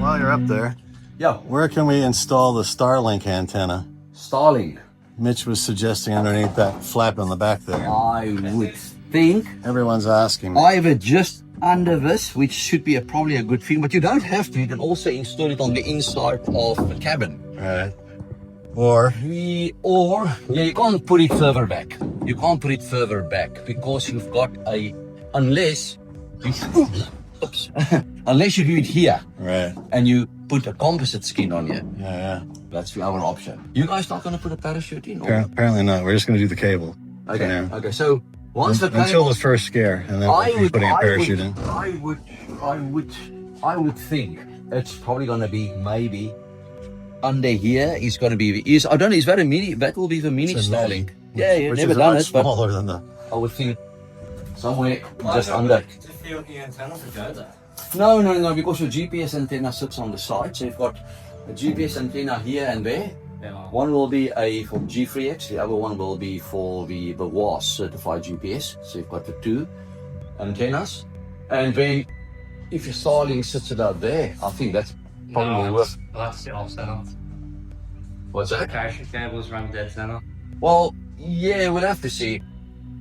while you're up there, Yeah. where can we install the Starlink antenna? Starlink. Mitch was suggesting underneath that flap on the back there. I would think Everyone's asking. either just under this, which should be probably a good thing, but you don't have to. You can also install it on the inside of the cabin. Right. Or You can't put it further back. You can't put it further back because you've got unless you do it here right. and you put a composite skin on you. Yeah. That's the other option. You guys not going to put a parachute in? Or? Apparently not. We're just going to do the cable. Okay. for now. Okay. So once the Until the first scare, and then we'll be putting a parachute in. I would think it's probably going to be maybe under here is going to be. I don't know. Is that a mini? That will be the mini Starlink. Yeah, Which never is a done lot it, but smaller than the. I would think somewhere just under. To feel the antenna to go there. No, because your GPS antenna sits on the side, so you've got a GPS antenna here and there. Yeah. One will be for G3X, the other one will be for the WAS certified GPS. So you've got the two antennas, and then if your Starlink sits it out there, I think that's probably worth. I'll have to sit off center. What's that? Parachute cables run dead center. Well, yeah, we'll have to see,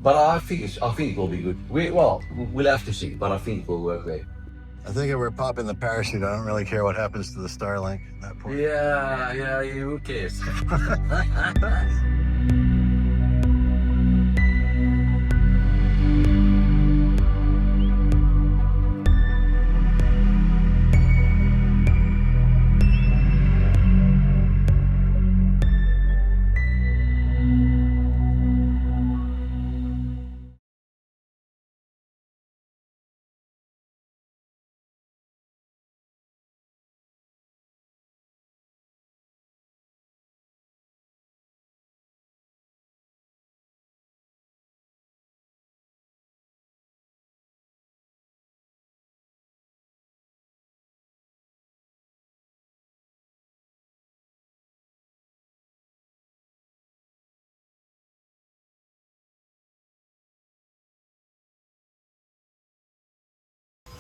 but I think it will be good. We'll have to see, but I think it will work there. I think if we're popping the parachute, I don't really care what happens to the Starlink at that point. Yeah, who cares?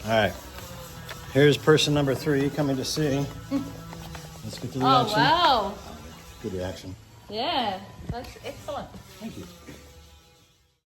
All right. Here's person number 3 coming to see. Let's get the Oh, reaction. wow. Good reaction. Yeah, that's excellent. Thank you.